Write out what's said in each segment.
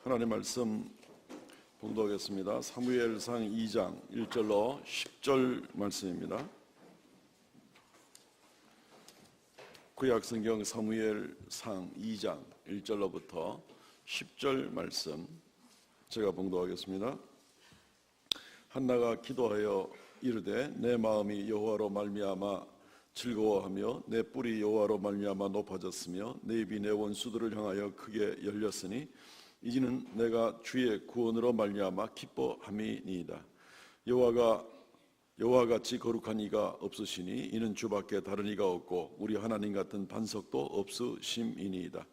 하나님 말씀 봉독하겠습니다. 사무엘상 2장 1절로 10절 말씀입니다. 구약성경 사무엘상 2장 1절로부터 10절 말씀 제가 봉독하겠습니다. 한나가 기도하여 이르되 내 마음이 여호와로 말미암아 즐거워하며 내 뿔이 여호와로 말미암아 높아졌으며 내 입이 내 원수들을 향하여 크게 열렸으니 이제는 내가 주의 구원으로 말미암아 기뻐함이니이다. 여호와 같이 거룩한 이가 없으시니 이는 주밖에 다른 이가 없고 우리 하나님 같은 반석도 없으심이니이다.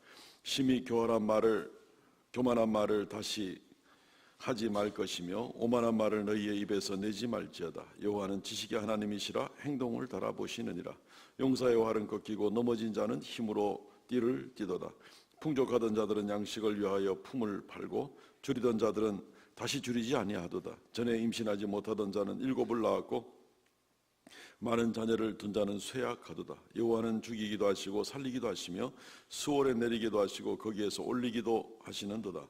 심히 교만한 말을 다시 하지 말 것이며 오만한 말을 너희의 입에서 내지 말지어다. 여호와는 지식의 하나님이시라 행동을 달아보시느니라. 용사의 활은 꺾이고 넘어진 자는 힘으로 띠를 띠도다. 풍족하던 자들은 양식을 위하여 품을 팔고 줄이던 자들은 다시 줄이지 아니하도다. 전에 임신하지 못하던 자는 7을 낳았고 많은 자녀를 둔 자는 쇠약하도다. 여호와는 죽이기도 하시고 살리기도 하시며 수월에 내리기도 하시고 거기에서 올리기도 하시는도다.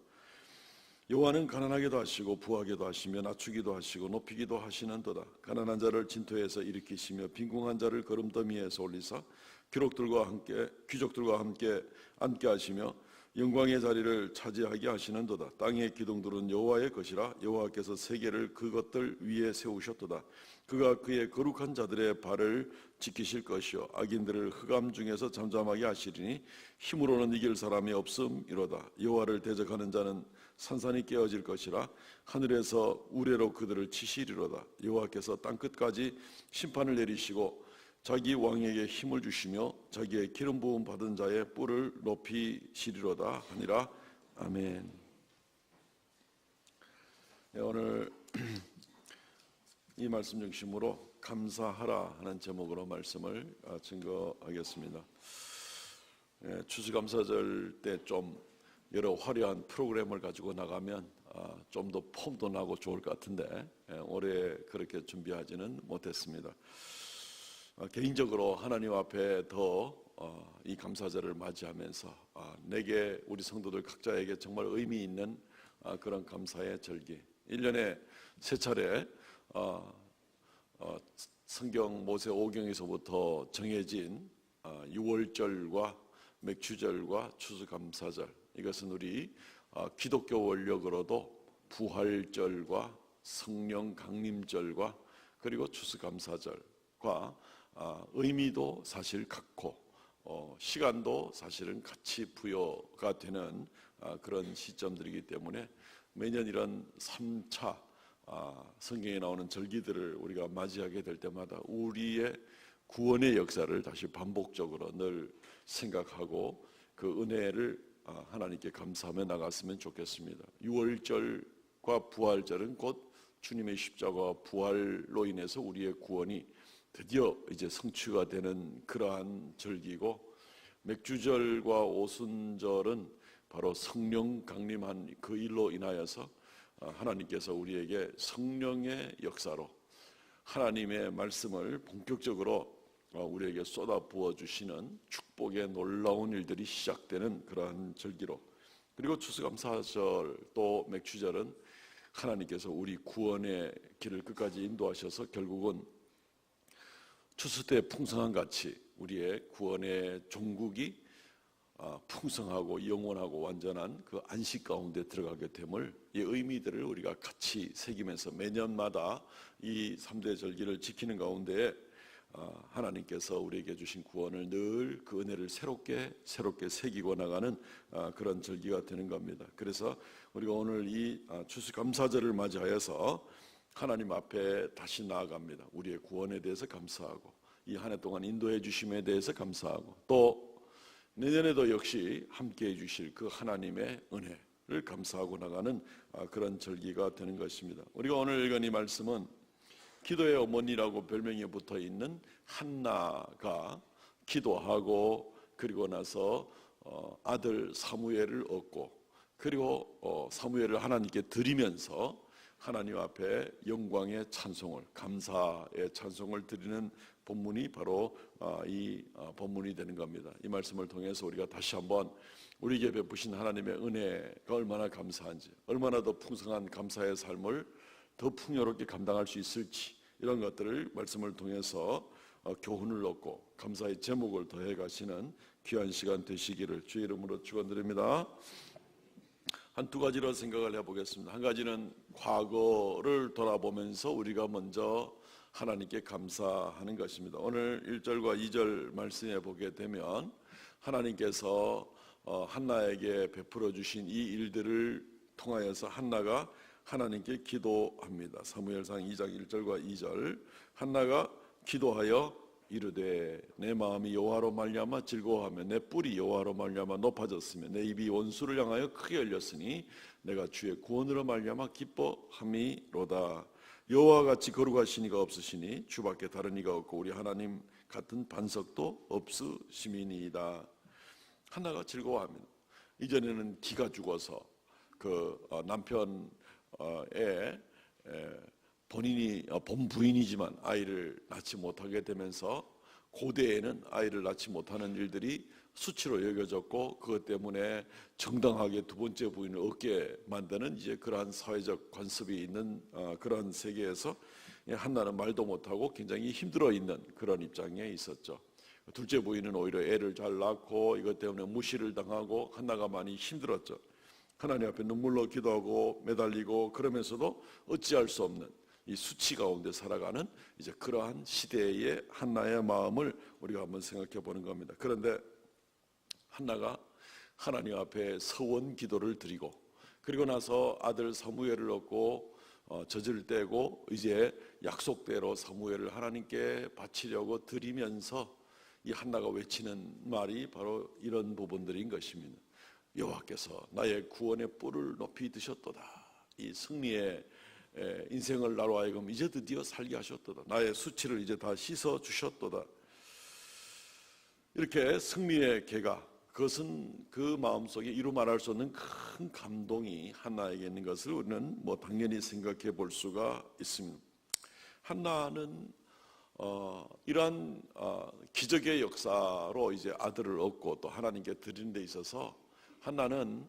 여호와는 가난하게도 하시고 부하게도 하시며 낮추기도 하시고 높이기도 하시는도다. 가난한 자를 진토에서 일으키시며 빈궁한 자를 거름더미에서 올리사 귀족들과 함께 앉게 하시며 영광의 자리를 차지하게 하시는도다. 땅의 기둥들은 여호와의 것이라. 여호와께서 세계를 그것들 위에 세우셨도다. 그가 그의 거룩한 자들의 발을 지키실 것이요 악인들을 흑암 중에서 잠잠하게 하시리니 힘으로는 이길 사람이 없음이로다. 여호와를 대적하는 자는 산산이 깨어질 것이라. 하늘에서 우레로 그들을 치시리로다. 여호와께서 땅끝까지 심판을 내리시고 자기 왕에게 힘을 주시며 자기의 기름 부음 받은 자의 뿔을 높이시리로다 하니라. 아멘. 오늘 이 말씀 중심으로 감사하라 하는 제목으로 말씀을 증거하겠습니다. 추수감사절 때 좀 여러 화려한 프로그램을 가지고 나가면 좀 더 폼도 나고 좋을 것 같은데 올해 그렇게 준비하지는 못했습니다. 개인적으로 하나님 앞에 더 이 감사절을 맞이하면서 내게 우리 성도들 각자에게 정말 의미 있는 그런 감사의 절기 1년에 3차례 성경 모세 5경에서부터 정해진 6월절과 맥추절과 추수감사절, 이것은 우리 기독교 원력으로도 부활절과 성령 강림절과 그리고 추수감사절과 의미도 사실 같고 시간도 사실은 같이 부여가 되는 그런 시점들이기 때문에 매년 이런 3차 성경에 나오는 절기들을 우리가 맞이하게 될 때마다 우리의 구원의 역사를 다시 반복적으로 늘 생각하고 그 은혜를 하나님께 감사하며 나갔으면 좋겠습니다. 6월절과 부활절은 곧 주님의 십자가와 부활로 인해서 우리의 구원이 드디어 이제 성취가 되는 그러한 절기고, 맥주절과 오순절은 바로 성령 강림한 그 일로 인하여서 하나님께서 우리에게 성령의 역사로 하나님의 말씀을 본격적으로 우리에게 쏟아 부어 주시는 축복의 놀라운 일들이 시작되는 그러한 절기로, 그리고 추수감사절 또 맥주절은 하나님께서 우리 구원의 길을 끝까지 인도하셔서 결국은 추수 때 풍성한 같이 우리의 구원의 종국이 풍성하고 영원하고 완전한 그 안식 가운데 들어가게 됨을, 이 의미들을 우리가 같이 새기면서 매년마다 이 3대 절기를 지키는 가운데 하나님께서 우리에게 주신 구원을 늘 그 은혜를 새롭게 새기고 나가는 그런 절기가 되는 겁니다. 그래서 우리가 오늘 이 추수감사절을 맞이하여서 하나님 앞에 다시 나아갑니다. 우리의 구원에 대해서 감사하고 이 한 해 동안 인도해 주심에 대해서 감사하고 또 내년에도 역시 함께해 주실 그 하나님의 은혜를 감사하고 나가는 그런 절기가 되는 것입니다. 우리가 오늘 읽은 이 말씀은 기도의 어머니라고 별명이 붙어 있는 한나가 기도하고 그리고 나서 아들 사무엘을 얻고 그리고 사무엘을 하나님께 드리면서 하나님 앞에 영광의 찬송을, 감사의 찬송을 드리는 본문이 바로 이 본문이 되는 겁니다. 이 말씀을 통해서 우리가 다시 한번 우리에게 베푸신 하나님의 은혜가 얼마나 감사한지, 얼마나 더 풍성한 감사의 삶을 더 풍요롭게 감당할 수 있을지, 이런 것들을 말씀을 통해서 교훈을 얻고 감사의 제목을 더해 가시는 귀한 시간 되시기를 주의 이름으로 축원드립니다. 한 두 가지로 생각을 해보겠습니다. 한 가지는 과거를 돌아보면서 우리가 먼저 하나님께 감사하는 것입니다. 오늘 1절과 2절 말씀해 보게 되면 하나님께서 한나에게 베풀어 주신 이 일들을 통하여서 한나가 하나님께 기도합니다. 사무엘상 2장 1절과 2절, 한나가 기도하여 이르되 내 마음이 여호와로 말미암아 즐거워하며 내 뿔이 여호와로 말미암아 높아졌으며 내 입이 원수를 향하여 크게 열렸으니 내가 주의 구원으로 말미암아 기뻐함이로다. 여호와 같이 거룩하신 이가 없으시니 주밖에 다른 이가 없고 우리 하나님 같은 반석도 없으심이니이다. 한나가 즐거워합니다. 이전에는 기가 죽어서 그 남편의 본인이 본부인이지만 아이를 낳지 못하게 되면서 고대에는 아이를 낳지 못하는 일들이 수치로 여겨졌고, 그것 때문에 정당하게 두 번째 부인을 얻게 만드는 이제 그러한 사회적 관습이 있는 그런 세계에서 한나는 말도 못하고 굉장히 힘들어 있는 그런 입장에 있었죠. 둘째 부인은 오히려 애를 잘 낳고 이것 때문에 무시를 당하고 한나가 많이 힘들었죠. 하나님 앞에 눈물로 기도하고 매달리고 그러면서도 어찌할 수 없는 이 수치 가운데 살아가는 이제 그러한 시대의 한나의 마음을 우리가 한번 생각해 보는 겁니다. 그런데 한나가 하나님 앞에 서원 기도를 드리고, 그리고 나서 아들 사무엘을 얻고 젖을 떼고 이제 약속대로 사무엘을 하나님께 바치려고 드리면서 이 한나가 외치는 말이 바로 이런 부분들인 것입니다. 여호와께서 나의 구원의 뿔을 높이 드셨도다. 이 승리의 인생을 나로 하여금 이제 드디어 살게 하셨도다. 나의 수치를 이제 다 씻어 주셨도다. 이렇게 승리의 계가, 그것은 그 마음속에 이루 말할 수 없는 큰 감동이 한나에게 있는 것을 우리는 당연히 생각해 볼 수가 있습니다. 한나는 이러한 기적의 역사로 이제 아들을 얻고 또 하나님께 드리는 데 있어서 한나는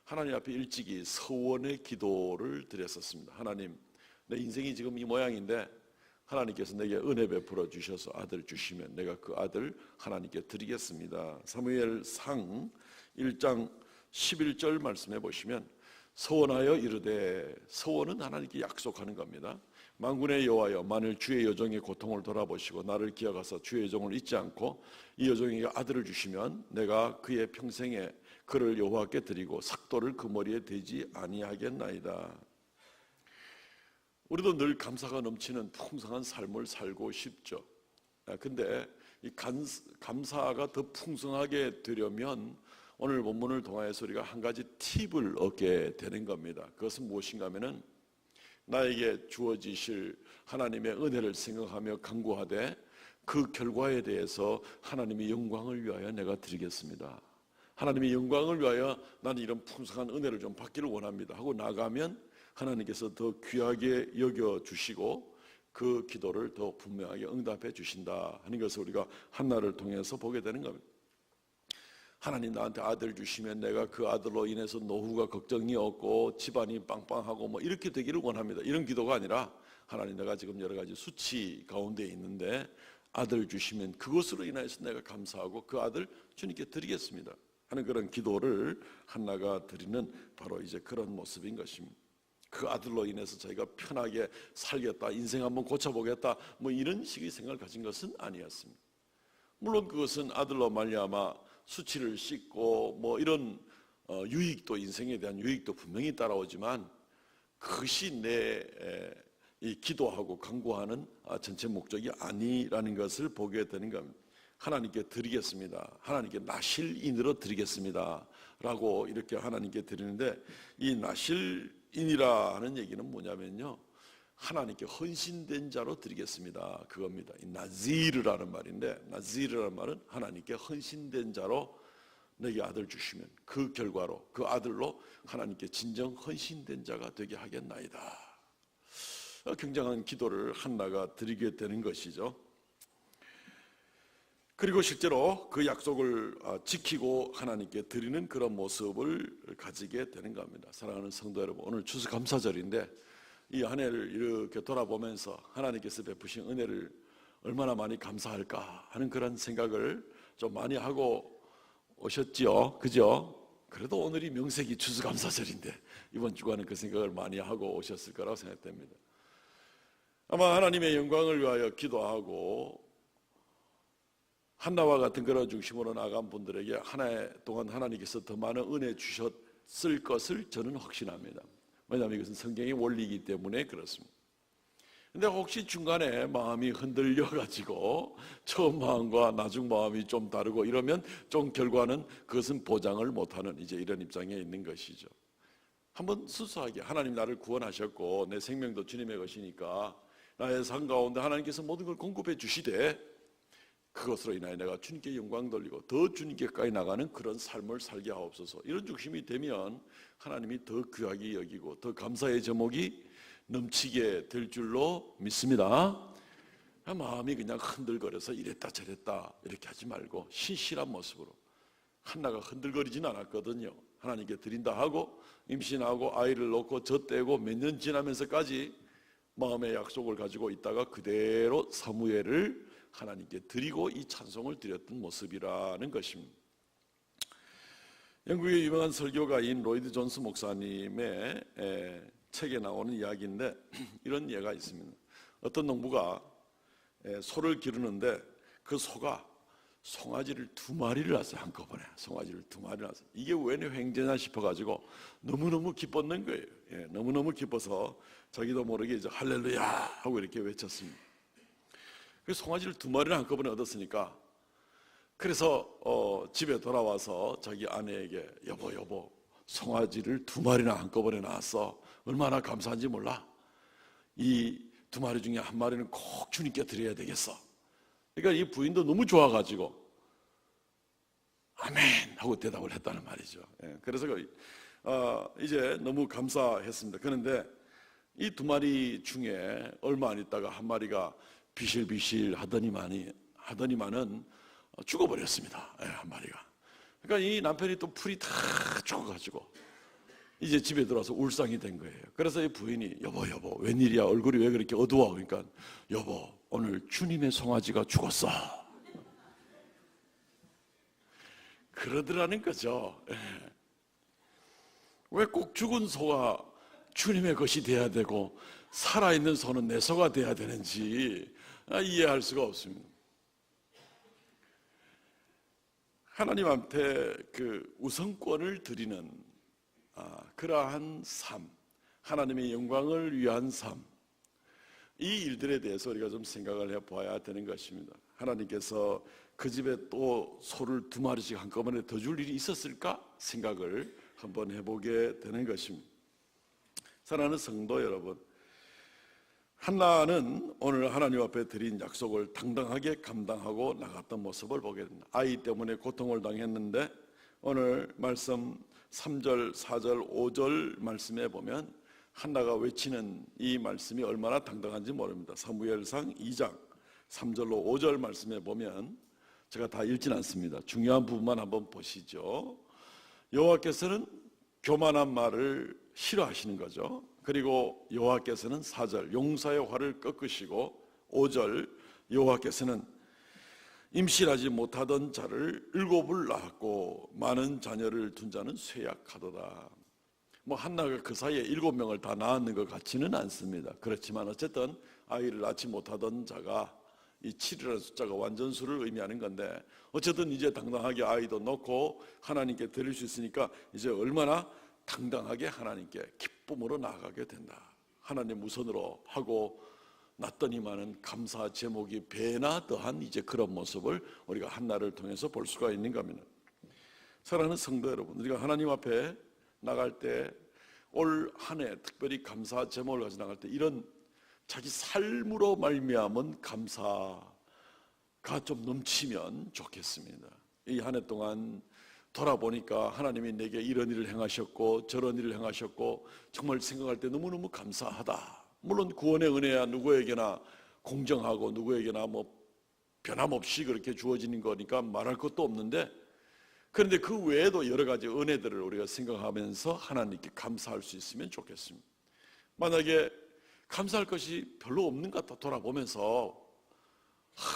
하나님 앞에 일찍이 서원의 기도를 드렸었습니다. 하나님, 내 인생이 지금 이 모양인데 하나님께서 내게 은혜 베풀어 주셔서 아들 주시면 내가 그 아들 하나님께 드리겠습니다. 사무엘상 1장 11절 말씀해 보시면 서원하여 이르되, 서원은 하나님께 약속하는 겁니다. 만군의 여호와여, 만일 주의 여종의 고통을 돌아보시고 나를 기억하사 주의 여종을 잊지 않고 이 여종에게 아들을 주시면 내가 그의 평생에 그를 여호와께 드리고 삭도를 그 머리에 대지 아니하겠나이다. 우리도 늘 감사가 넘치는 풍성한 삶을 살고 싶죠. 근데 이 감사가 더 풍성하게 되려면 오늘 본문을 통하여서 우리가 한 가지 팁을 얻게 되는 겁니다. 그것은 무엇인가 하면은 나에게 주어지실 하나님의 은혜를 생각하며 간구하되 그 결과에 대해서 하나님의 영광을 위하여 내가 드리겠습니다. 하나님의 영광을 위하여 나는 이런 풍성한 은혜를 좀 받기를 원합니다 하고 나가면 하나님께서 더 귀하게 여겨주시고 그 기도를 더 분명하게 응답해 주신다 하는 것을 우리가 한나를 통해서 보게 되는 겁니다. 하나님 나한테 아들 주시면 내가 그 아들로 인해서 노후가 걱정이 없고 집안이 빵빵하고 이렇게 되기를 원합니다. 이런 기도가 아니라 하나님, 내가 지금 여러 가지 수치 가운데 있는데 아들 주시면 그것으로 인해서 내가 감사하고 그 아들 주님께 드리겠습니다 하는 그런 기도를 한나가 드리는 바로 이제 그런 모습인 것입니다. 그 아들로 인해서 자기가 편하게 살겠다, 인생 한번 고쳐보겠다 이런 식의 생각을 가진 것은 아니었습니다. 물론 그것은 아들로 말미암아 수치를 씻고 이런 유익도, 인생에 대한 유익도 분명히 따라오지만 그것이 내 이 기도하고 간구하는 전체 목적이 아니라는 것을 보게 되는 겁니다. 하나님께 드리겠습니다, 하나님께 나실인으로 드리겠습니다 라고 이렇게 하나님께 드리는데, 이 나실인이라는 얘기는 뭐냐면요, 하나님께 헌신된 자로 드리겠습니다 그겁니다. 이 나지르라는 말인데, 나지르라는 말은 하나님께 헌신된 자로 내게 아들 주시면 그 결과로 그 아들로 하나님께 진정 헌신된 자가 되게 하겠나이다. 굉장한 기도를 한나가 드리게 되는 것이죠. 그리고 실제로 그 약속을 지키고 하나님께 드리는 그런 모습을 가지게 되는 겁니다. 사랑하는 성도 여러분, 오늘 추수감사절인데 이 한 해를 이렇게 돌아보면서 하나님께서 베푸신 은혜를 얼마나 많이 감사할까 하는 그런 생각을 좀 많이 하고 오셨지요. 그죠? 그래도 오늘이 명색이 추수감사절인데 이번 주간은 그 생각을 많이 하고 오셨을 거라고 생각됩니다. 아마 하나님의 영광을 위하여 기도하고 한나와 같은 그런 중심으로 나간 분들에게 한 해 동안 하나님께서 더 많은 은혜 주셨을 것을 저는 확신합니다. 왜냐하면 이것은 성경의 원리이기 때문에 그렇습니다. 근데 혹시 중간에 마음이 흔들려 가지고 처음 마음과 나중 마음이 좀 다르고 이러면 좀 결과는 그것은 보장을 못하는 이제 이런 입장에 있는 것이죠. 한번 수수하게 하나님 나를 구원하셨고 내 생명도 주님의 것이니까 나의 삶 가운데 하나님께서 모든 걸 공급해 주시되 그것으로 인하여 내가 주님께 영광 돌리고 더 주님께 가까이 나가는 그런 삶을 살게 하옵소서. 이런 중심이 되면 하나님이 더 귀하게 여기고 더 감사의 제목이 넘치게 될 줄로 믿습니다. 마음이 그냥 흔들거려서 이랬다 저랬다 이렇게 하지 말고 신실한 모습으로. 한나가 흔들거리진 않았거든요. 하나님께 드린다 하고 임신하고 아이를 놓고 젖대고 몇 년 지나면서까지 마음의 약속을 가지고 있다가 그대로 사무엘을 하나님께 드리고 이 찬송을 드렸던 모습이라는 것입니다. 영국의 유명한 설교가인 로이드 존스 목사님의 책에 나오는 이야기인데 이런 예가 있습니다. 어떤 농부가 소를 기르는데 그 소가 송아지를 2마리를 낳았어요. 한꺼번에 송아지를 2마리를 낳았어요. 이게 왜 횡재나 싶어가지고 너무너무 기뻤는 거예요. 너무너무 기뻐서 자기도 모르게 이제 할렐루야 하고 이렇게 외쳤습니다. 그 송아지를 2마리를 한꺼번에 얻었으니까 그래서 집에 돌아와서 자기 아내에게 여보 송아지를 2마리나 한꺼번에 낳았어. 얼마나 감사한지 몰라. 이 2마리 중에 1마리는 꼭 주님께 드려야 되겠어. 그러니까 이 부인도 너무 좋아가지고 아멘 하고 대답을 했다는 말이죠. 그래서 이제 너무 감사했습니다. 그런데 이 2마리 중에 얼마 안 있다가 1마리가 비실비실 하더니만은 죽어버렸습니다. 1마리가. 그러니까 이 남편이 또 풀이 다 죽어가지고 이제 집에 들어와서 울상이 된 거예요. 그래서 이 부인이 여보 웬일이야 얼굴이 왜 그렇게 어두워? 그러니까 여보 오늘 주님의 송아지가 죽었어. 그러더라는 거죠. 왜 꼭 죽은 소가 주님의 것이 돼야 되고 살아있는 소는 내 소가 돼야 되는지 이해할 수가 없습니다. 하나님한테 그 우선권을 드리는 그러한 삶, 하나님의 영광을 위한 삶, 이 일들에 대해서 우리가 좀 생각을 해봐야 되는 것입니다. 하나님께서 그 집에 또 소를 2마리씩 한꺼번에 더 줄 일이 있었을까 생각을 한번 해보게 되는 것입니다. 사랑하는 성도 여러분, 한나는 오늘 하나님 앞에 드린 약속을 당당하게 감당하고 나갔던 모습을 보게 됩니다. 아이 때문에 고통을 당했는데 오늘 말씀 3절, 4절, 5절 말씀에 보면 한나가 외치는 이 말씀이 얼마나 당당한지 모릅니다. 사무엘상 2장 3절로 5절 말씀에 보면 제가 다 읽진 않습니다. 중요한 부분만 한번 보시죠. 여호와께서는 교만한 말을 싫어하시는 거죠. 그리고 여호와께서는 4절 용사의 활을 꺾으시고 5절 여호와께서는 임신하지 못하던 자를 7을 낳았고 많은 자녀를 둔 자는 쇠약하도다. 한나가 그 사이에 7명을 다 낳았는 것 같지는 않습니다. 그렇지만 어쨌든 아이를 낳지 못하던 자가 이 7이라는 숫자가 완전수를 의미하는 건데 어쨌든 이제 당당하게 아이도 놓고 하나님께 드릴 수 있으니까 이제 얼마나 당당하게 하나님께 기쁨으로 나아가게 된다. 하나님 우선으로 하고 낳더니만은 감사 제목이 배나 더한 이제 그런 모습을 우리가 한나를 통해서 볼 수가 있는 겁니다. 사랑하는 성도 여러분, 우리가 하나님 앞에 나갈 때 올 한 해 특별히 감사 제목을 가지고 나갈 때 이런 자기 삶으로 말미암은 감사가 좀 넘치면 좋겠습니다. 이 한 해 동안 돌아보니까 하나님이 내게 이런 일을 행하셨고 저런 일을 행하셨고 정말 생각할 때 너무너무 감사하다. 물론 구원의 은혜야 누구에게나 공정하고 누구에게나 변함없이 그렇게 주어지는 거니까 말할 것도 없는데, 그런데 그 외에도 여러 가지 은혜들을 우리가 생각하면서 하나님께 감사할 수 있으면 좋겠습니다. 만약에 감사할 것이 별로 없는 것 같아 돌아보면서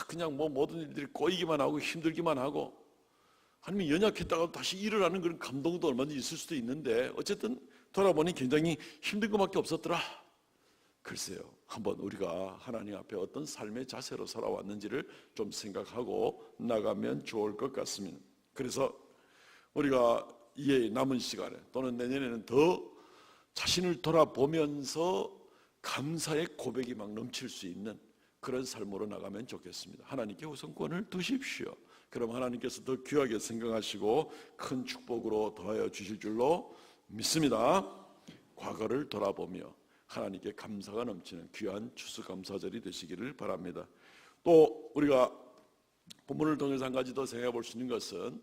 그냥 모든 일들이 꼬이기만 하고 힘들기만 하고, 아니면 연약했다가 다시 일어나는 그런 감동도 얼마든지 있을 수도 있는데, 어쨌든 돌아보니 굉장히 힘든 것밖에 없었더라. 글쎄요, 한번 우리가 하나님 앞에 어떤 삶의 자세로 살아왔는지를 좀 생각하고 나가면 좋을 것 같습니다. 그래서 우리가 이 남은 시간에 또는 내년에는 더 자신을 돌아보면서 감사의 고백이 막 넘칠 수 있는 그런 삶으로 나가면 좋겠습니다. 하나님께 우선권을 두십시오. 그럼 하나님께서 더 귀하게 생각하시고 큰 축복으로 더하여 주실 줄로 믿습니다. 과거를 돌아보며 하나님께 감사가 넘치는 귀한 추수감사절이 되시기를 바랍니다. 또 우리가 본문을 통해서 한 가지 더 생각해 볼 수 있는 것은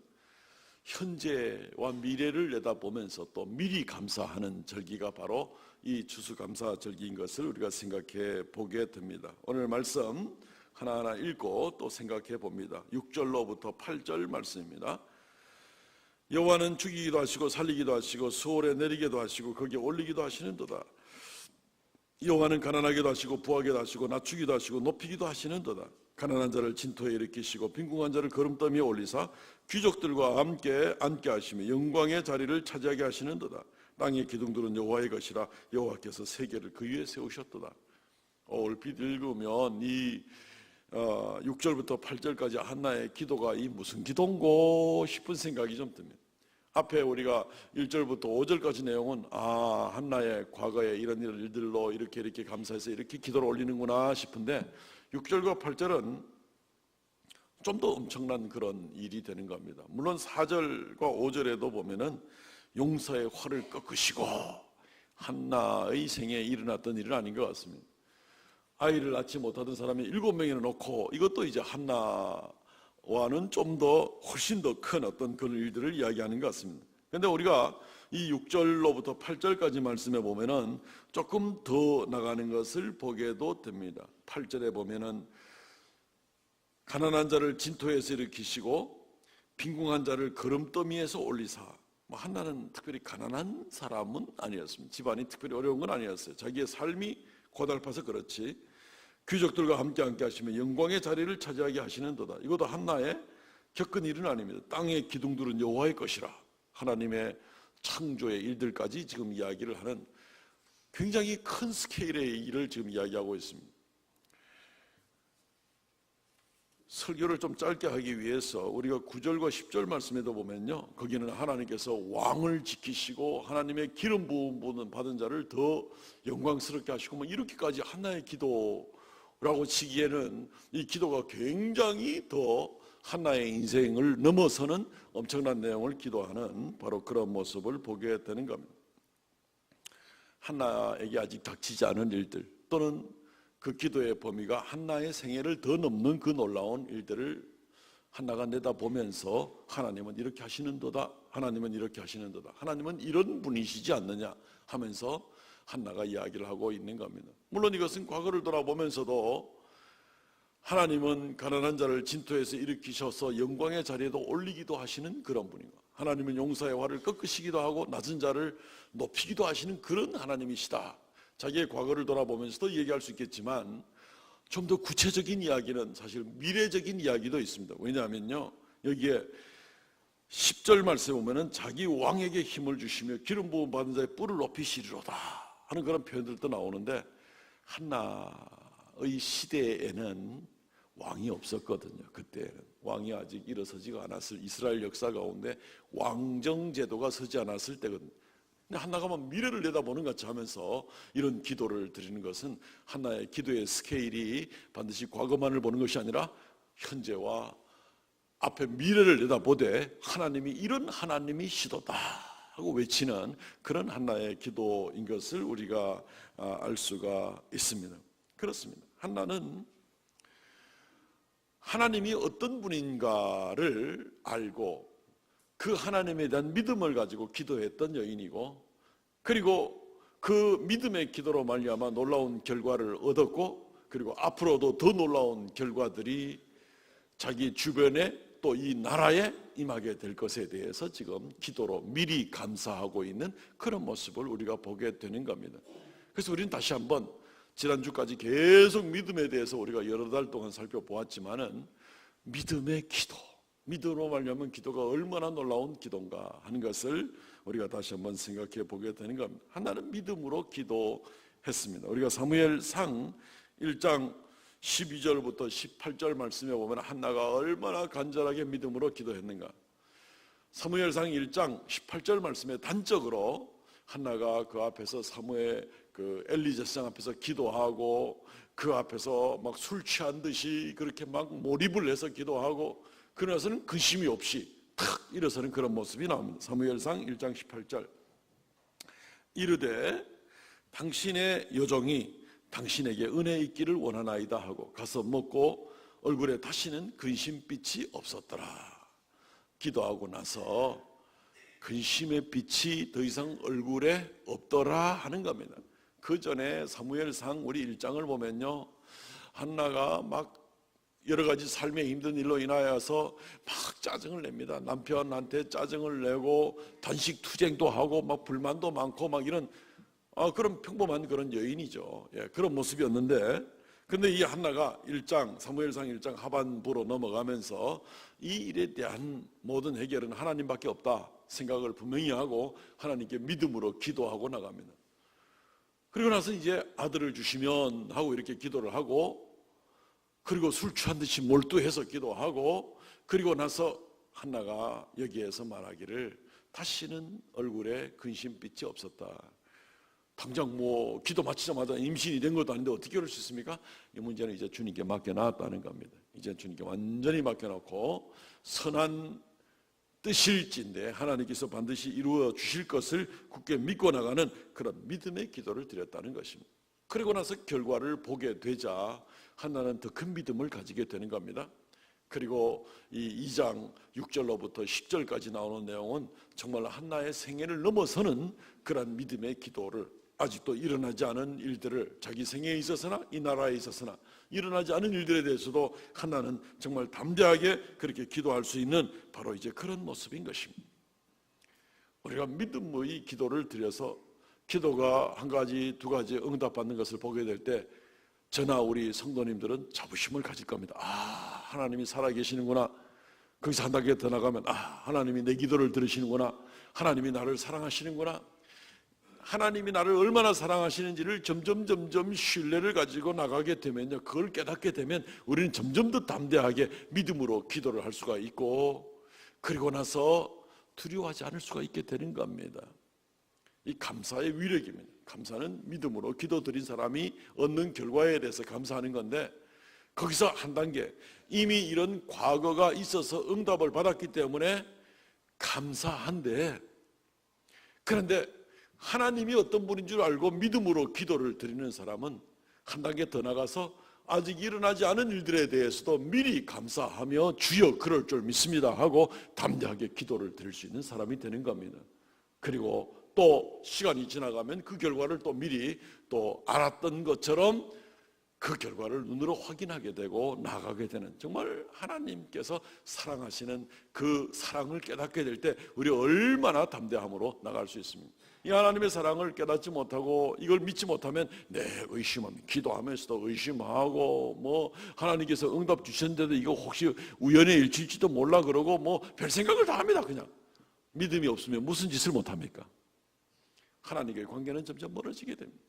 현재와 미래를 내다보면서 또 미리 감사하는 절기가 바로 이 추수감사절기인 것을 우리가 생각해 보게 됩니다. 오늘 말씀 하나하나 읽고 또 생각해 봅니다. 6절로부터 8절 말씀입니다. 여호와는 죽이기도 하시고 살리기도 하시고 수월에 내리기도 하시고 거기에 올리기도 하시는도다. 여호와는 가난하게도 하시고 부하게도 하시고 낮추기도 하시고 높이기도 하시는도다. 가난한 자를 진토에 일으키시고 빈궁한 자를 거름더미에 올리사 귀족들과 함께 앉게 하시며 영광의 자리를 차지하게 하시는도다. 땅의 기둥들은 여호와의 것이라 여호와께서 세계를 그 위에 세우셨도다. 얼핏 읽으면 이 6절부터 8절까지 한나의 기도가 이 무슨 기도인고 싶은 생각이 좀 듭니다. 앞에 우리가 1절부터 5절까지 내용은 한나의 과거에 이런 일들로 이렇게 감사해서 이렇게 기도를 올리는구나 싶은데 6절과 8절은 좀 더 엄청난 그런 일이 되는 겁니다. 물론 4절과 5절에도 보면은 용사의 활을 꺾으시고 한나의 생에 일어났던 일은 아닌 것 같습니다. 아이를 낳지 못하던 사람이 7명이나 놓고, 이것도 이제 한나와는 좀 더 훨씬 더 큰 어떤 그런 일들을 이야기하는 것 같습니다. 그런데 우리가 이 6절로부터 8절까지 말씀해 보면은 조금 더 나가는 것을 보게도 됩니다. 8절에 보면은 가난한 자를 진토에서 일으키시고 빈궁한 자를 거름더미에서 올리사. 한나는 특별히 가난한 사람은 아니었습니다. 집안이 특별히 어려운 건 아니었어요. 자기의 삶이 고달파서 그렇지. 귀족들과 함께 하시며 영광의 자리를 차지하게 하시는도다. 이것도 한나의 겪은 일은 아닙니다. 땅의 기둥들은 여호와의 것이라. 하나님의 창조의 일들까지 지금 이야기를 하는 굉장히 큰 스케일의 일을 지금 이야기하고 있습니다. 설교를 좀 짧게 하기 위해서 우리가 9절과 10절 말씀에도 보면요, 거기는 하나님께서 왕을 지키시고 하나님의 기름 부음 받은 자를 더 영광스럽게 하시고 이렇게까지 한나의 기도라고 치기에는 이 기도가 굉장히 더 한나의 인생을 넘어서는 엄청난 내용을 기도하는 바로 그런 모습을 보게 되는 겁니다. 한나에게 아직 닥치지 않은 일들, 또는 그 기도의 범위가 한나의 생애를 더 넘는 그 놀라운 일들을 한나가 내다보면서 하나님은 이렇게 하시는도다, 하나님은 이렇게 하시는도다, 하나님은 이런 분이시지 않느냐 하면서 한나가 이야기를 하고 있는 겁니다. 물론 이것은 과거를 돌아보면서도 하나님은 가난한 자를 진토에서 일으키셔서 영광의 자리에도 올리기도 하시는 그런 분이고, 하나님은 용사의 활을 꺾으시기도 하고 낮은 자를 높이기도 하시는 그런 하나님이시다. 자기의 과거를 돌아보면서도 얘기할 수 있겠지만 좀 더 구체적인 이야기는 사실 미래적인 이야기도 있습니다. 왜냐하면요, 여기에 10절 말씀에 보면은 자기 왕에게 힘을 주시며 기름 부음 받은 자의 뿔을 높이시리로다 하는 그런 표현들도 나오는데, 한나의 시대에는 왕이 없었거든요. 그때는 왕이 아직 일어서지가 않았을 이스라엘 역사 가운데 왕정 제도가 서지 않았을 때거든요. 근데 한나가 미래를 내다보는 것 같이 하면서 이런 기도를 드리는 것은 한나의 기도의 스케일이 반드시 과거만을 보는 것이 아니라 현재와 앞에 미래를 내다보되 하나님이 이런 하나님이시도다 하고 외치는 그런 한나의 기도인 것을 우리가 알 수가 있습니다. 그렇습니다. 한나는 하나님이 어떤 분인가를 알고 그 하나님에 대한 믿음을 가지고 기도했던 여인이고, 그리고 그 믿음의 기도로 말미암아 놀라운 결과를 얻었고, 그리고 앞으로도 더 놀라운 결과들이 자기 주변에 또 이 나라에 임하게 될 것에 대해서 지금 기도로 미리 감사하고 있는 그런 모습을 우리가 보게 되는 겁니다. 그래서 우리는 다시 한번 지난주까지 계속 믿음에 대해서 우리가 여러 달 동안 살펴보았지만은 믿음의 기도, 믿음으로 말미암은 기도가 얼마나 놀라운 기도인가 하는 것을 우리가 다시 한번 생각해 보게 되는 겁니다. 하나는 믿음으로 기도했습니다. 우리가 사무엘상 1장 12절부터 18절 말씀에 보면 한나가 얼마나 간절하게 믿음으로 기도했는가. 사무엘상 1장 18절 말씀에 단적으로 한나가 그 앞에서 사무엘 그 엘리 제사장 앞에서 기도하고, 그 앞에서 막 술 취한 듯이 그렇게 막 몰입을 해서 기도하고, 그러나서는 근심이 없이 탁 일어서는 그런 모습이 나옵니다. 사무엘상 1장 18절. 이르되 당신의 여종이 당신에게 은혜 있기를 원하나이다 하고 가서 먹고 얼굴에 다시는 근심빛이 없었더라. 기도하고 나서 근심의 빛이 더 이상 얼굴에 없더라 하는 겁니다. 그 전에 사무엘상 우리 1장을 보면요, 한나가 막 여러 가지 삶의 힘든 일로 인하여서 막 짜증을 냅니다. 남편한테 짜증을 내고 단식 투쟁도 하고 막 불만도 많고 막 이런 그런 평범한 그런 여인이죠. 그런 모습이었는데, 근데 이 한나가 1장 사무엘상 1장 하반부로 넘어가면서 이 일에 대한 모든 해결은 하나님밖에 없다 생각을 분명히 하고 하나님께 믿음으로 기도하고 나갑니다. 그리고 나서 이제 아들을 주시면 하고 이렇게 기도를 하고, 그리고 술 취한 듯이 몰두해서 기도하고, 그리고 나서 한나가 여기에서 말하기를 다시는 얼굴에 근심빛이 없었다. 당장 뭐 기도 마치자마자 임신이 된 것도 아닌데 어떻게 그럴 수 있습니까? 이 문제는 이제 주님께 맡겨놨다는 겁니다. 이제 주님께 완전히 맡겨놓고 선한 뜻일진데 하나님께서 반드시 이루어 주실 것을 굳게 믿고 나가는 그런 믿음의 기도를 드렸다는 것입니다. 그리고 나서 결과를 보게 되자 한나는 더 큰 믿음을 가지게 되는 겁니다. 그리고 이 2장 6절로부터 10절까지 나오는 내용은 정말 한나의 생애를 넘어서는 그런 믿음의 기도를, 아직도 일어나지 않은 일들을 자기 생애에 있어서나 이 나라에 있어서나 일어나지 않은 일들에 대해서도 한나는 정말 담대하게 그렇게 기도할 수 있는 바로 이제 그런 모습인 것입니다. 우리가 믿음의 기도를 드려서 기도가 한 가지 두 가지 응답받는 것을 보게 될 때 저나 우리 성도님들은 자부심을 가질 겁니다. 하나님이 살아계시는구나. 거기서 한 단계 더 나가면 하나님이 내 기도를 들으시는구나. 하나님이 나를 사랑하시는구나. 하나님이 나를 얼마나 사랑하시는지를 점점 신뢰를 가지고 나가게 되면요, 그걸 깨닫게 되면 우리는 점점 더 담대하게 믿음으로 기도를 할 수가 있고, 그리고 나서 두려워하지 않을 수가 있게 되는 겁니다. 이 감사의 위력입니다. 감사는 믿음으로 기도 드린 사람이 얻는 결과에 대해서 감사하는 건데, 거기서 한 단계 이미 이런 과거가 있어서 응답을 받았기 때문에 감사한데, 그런데 하나님이 어떤 분인 줄 알고 믿음으로 기도를 드리는 사람은 한 단계 더 나가서 아직 일어나지 않은 일들에 대해서도 미리 감사하며 주여 그럴 줄 믿습니다 하고 담대하게 기도를 드릴 수 있는 사람이 되는 겁니다. 그리고 또 시간이 지나가면 그 결과를 또 미리 또 알았던 것처럼 그 결과를 눈으로 확인하게 되고 나가게 되는, 정말 하나님께서 사랑하시는 그 사랑을 깨닫게 될 때 우리 얼마나 담대함으로 나갈 수 있습니까? 이 하나님의 사랑을 깨닫지 못하고 이걸 믿지 못하면 의심합니다. 기도하면서도 의심하고 뭐 하나님께서 응답 주셨는데도 이거 혹시 우연의 일치일지도 몰라 그러고 뭐 별 생각을 다 합니다. 그냥 믿음이 없으면 무슨 짓을 못합니까? 하나님과의 관계는 점점 멀어지게 됩니다.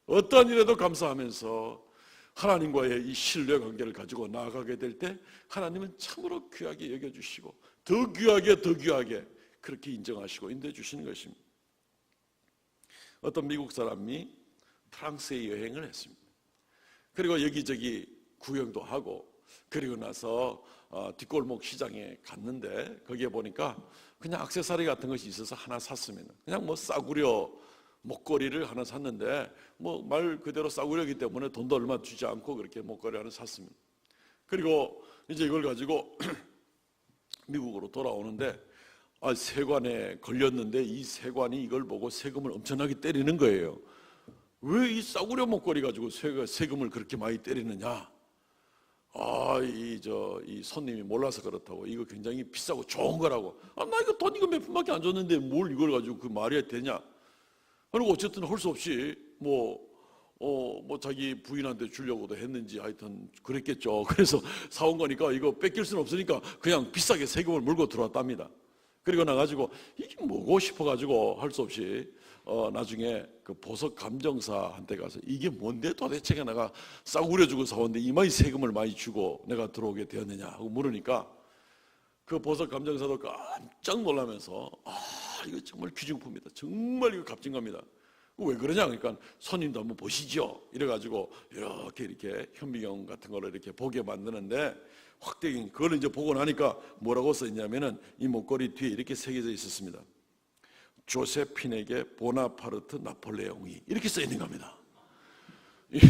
어떠한 일에도 감사하면서 하나님과의 이 신뢰 관계를 가지고 나아가게 될 때 하나님은 참으로 귀하게 여겨주시고 더 귀하게 그렇게 인정하시고 인도해 주시는 것입니다. 어떤 미국 사람이 프랑스에 여행을 했습니다. 그리고 여기저기 구경도 하고, 그리고 나서 뒷골목 시장에 갔는데 거기에 보니까 그냥 액세서리 같은 것이 있어서 하나 샀습니다. 그냥 뭐 싸구려 목걸이를 하나 샀는데 뭐 말 그대로 싸구려이기 때문에 돈도 얼마 주지 않고 그렇게 목걸이 하나 샀습니다. 그리고 이제 이걸 가지고 미국으로 돌아오는데 세관에 걸렸는데 이 세관이 이걸 보고 세금을 엄청나게 때리는 거예요. 왜 이 싸구려 목걸이 가지고 세금을 그렇게 많이 때리느냐? 이 손님이 몰라서 그렇다고. 이거 굉장히 비싸고 좋은 거라고. 나 이거 돈 이거 몇 푼밖에 안 줬는데 뭘 이걸 가지고 그 말이 되냐? 그리고 어쨌든 할 수 없이 자기 부인한테 주려고도 했는지 하여튼 그랬겠죠. 그래서 사온 거니까 이거 뺏길 수는 없으니까 그냥 비싸게 세금을 물고 들어왔답니다. 그리고 나가지고 이게 뭐고 싶어가지고 할 수 없이 나중에 그 보석 감정사한테 가서 이게 뭔데 도대체 내가 싸구려 주고 사왔는데 이마이 세금을 많이 주고 내가 들어오게 되었느냐 하고 물으니까 그 보석 감정사도 깜짝 놀라면서 이거 정말 귀중품이다. 정말 이거 값진 겁니다. 왜 그러냐? 그러니까 손님도 한번 보시죠. 이래가지고 이렇게 현미경 같은 거를 이렇게 보게 만드는데 확대경 그걸 이제 보고 나니까 뭐라고 써있냐면은 이 목걸이 뒤에 이렇게 새겨져 있었습니다. 조세핀에게 보나파르트 나폴레옹이 이렇게 써 있는 겁니다. 이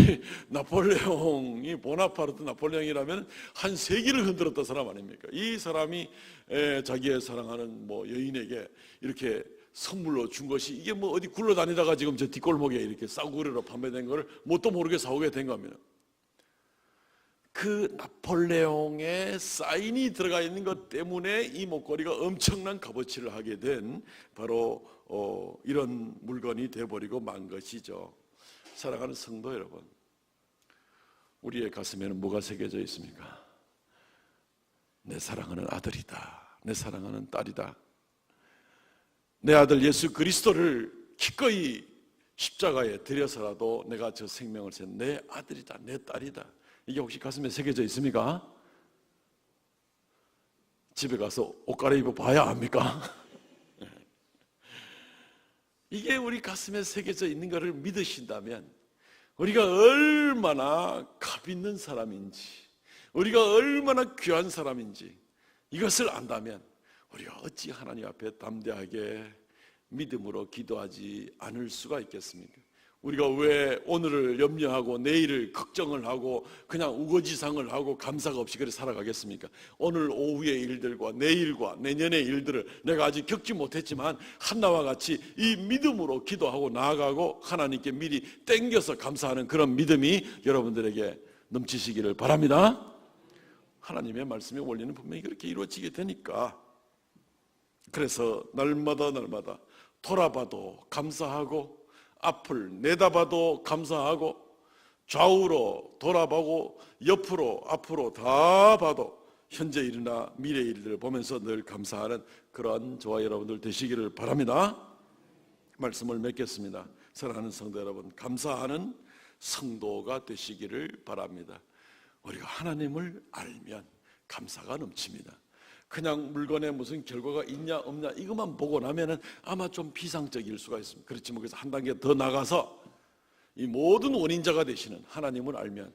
나폴레옹이 보나파르트 나폴레옹이라면 한 세기를 흔들었던 사람 아닙니까? 이 사람이 자기의 사랑하는 여인에게 이렇게 선물로 준 것이 이게 어디 굴러다니다가 지금 저 뒷골목에 이렇게 싸구려로 판매된 걸 뭣도 모르게 사오게 된 겁니다. 그 나폴레옹의 사인이 들어가 있는 것 때문에 이 목걸이가 엄청난 값어치를 하게 된 바로 이런 물건이 되어버리고 만 것이죠. 사랑하는 성도 여러분, 우리의 가슴에는 뭐가 새겨져 있습니까? 내 사랑하는 아들이다. 내 사랑하는 딸이다. 내 아들 예수 그리스도를 기꺼이 십자가에 들여서라도 내가 저 생명을 낸 내 아들이다. 내 딸이다. 이게 혹시 가슴에 새겨져 있습니까? 집에 가서 옷 갈아입어 봐야 압니까? 이게 우리 가슴에 새겨져 있는 것을 믿으신다면 우리가 얼마나 값 있는 사람인지, 우리가 얼마나 귀한 사람인지 이것을 안다면 우리가 어찌 하나님 앞에 담대하게 믿음으로 기도하지 않을 수가 있겠습니까? 우리가 왜 오늘을 염려하고 내일을 걱정을 하고 그냥 우거지상을 하고 감사가 없이 그렇게 살아가겠습니까? 오늘 오후의 일들과 내일과 내년의 일들을 내가 아직 겪지 못했지만 한나와 같이 이 믿음으로 기도하고 나아가고 하나님께 미리 땡겨서 감사하는 그런 믿음이 여러분들에게 넘치시기를 바랍니다. 하나님의 말씀의 원리는 분명히 그렇게 이루어지게 되니까, 그래서 날마다 돌아봐도 감사하고 앞을 내다봐도 감사하고 좌우로 돌아보고 옆으로 앞으로 다 봐도 현재 일이나 미래 일들을 보면서 늘 감사하는 그런 저와 여러분들 되시기를 바랍니다. 말씀을 맺겠습니다. 사랑하는 성도 여러분, 감사하는 성도가 되시기를 바랍니다. 우리가 하나님을 알면 감사가 넘칩니다. 그냥 물건에 무슨 결과가 있냐 없냐 이것만 보고 나면은 아마 좀 비상적일 수가 있습니다. 그렇지만 그래서 한 단계 더 나가서 이 모든 원인자가 되시는 하나님을 알면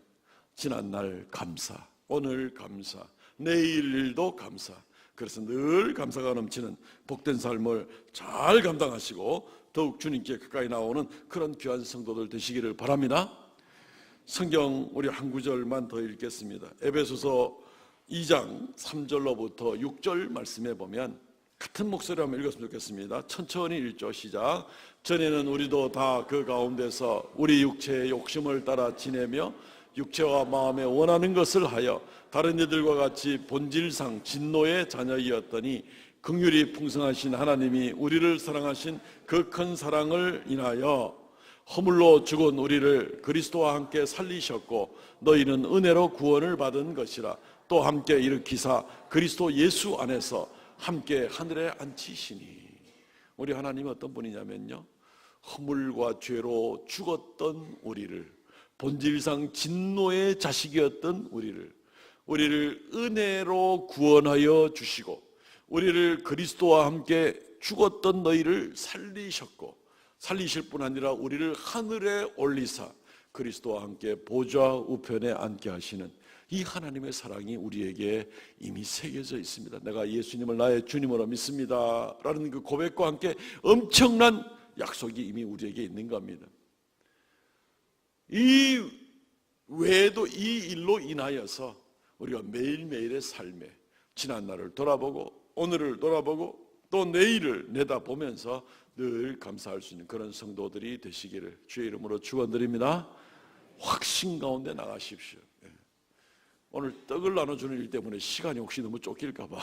지난날 감사, 오늘 감사, 내일도 감사, 그래서 늘 감사가 넘치는 복된 삶을 잘 감당하시고 더욱 주님께 가까이 나오는 그런 귀한 성도들 되시기를 바랍니다. 성경 우리 한 구절만 더 읽겠습니다. 에베소서 2장 3절로부터 6절 말씀에 보면 같은 목소리로 한번 읽었으면 좋겠습니다. 천천히 읽죠. 시작. 전에는 우리도 다 그 가운데서 우리 육체의 욕심을 따라 지내며 육체와 마음에 원하는 것을 하여 다른 이들과 같이 본질상 진노의 자녀이었더니 긍휼이 풍성하신 하나님이 우리를 사랑하신 그 큰 사랑을 인하여 허물로 죽은 우리를 그리스도와 함께 살리셨고 너희는 은혜로 구원을 받은 것이라. 또 함께 일으키사 그리스도 예수 안에서 함께 하늘에 앉히시니. 우리 하나님은 어떤 분이냐면요, 허물과 죄로 죽었던 우리를, 본질상 진노의 자식이었던 우리를 은혜로 구원하여 주시고 우리를 그리스도와 함께 죽었던 너희를 살리셨고 살리실 뿐 아니라 우리를 하늘에 올리사 그리스도와 함께 보좌 우편에 앉게 하시는 이 하나님의 사랑이 우리에게 이미 새겨져 있습니다. 내가 예수님을 나의 주님으로 믿습니다 라는 그 고백과 함께 엄청난 약속이 이미 우리에게 있는 겁니다. 이 외에도 이 일로 인하여서 우리가 매일매일의 삶에 지난 날을 돌아보고 오늘을 돌아보고 또 내일을 내다보면서 늘 감사할 수 있는 그런 성도들이 되시기를 주의 이름으로 축원드립니다. 확신 가운데 나가십시오. 오늘 떡을 나눠주는 일 때문에 시간이 혹시 너무 쫓길까 봐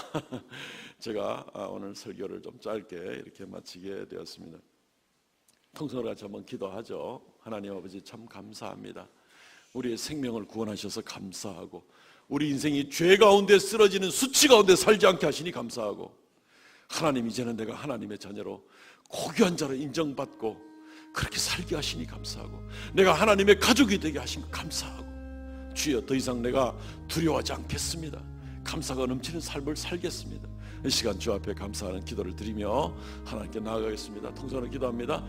제가 오늘 설교를 좀 짧게 이렇게 마치게 되었습니다. 통성으로 같이 한번 기도하죠. 하나님 아버지 참 감사합니다. 우리의 생명을 구원하셔서 감사하고, 우리 인생이 죄 가운데 쓰러지는 수치 가운데 살지 않게 하시니 감사하고, 하나님 이제는 내가 하나님의 자녀로 고귀한 자로 인정받고 그렇게 살게 하시니 감사하고, 내가 하나님의 가족이 되게 하신 것 감사하고, 주여 더 이상 내가 두려워하지 않겠습니다. 감사가 넘치는 삶을 살겠습니다. 이 시간 주 앞에 감사하는 기도를 드리며 하나님께 나아가겠습니다. 통성으로 기도합니다.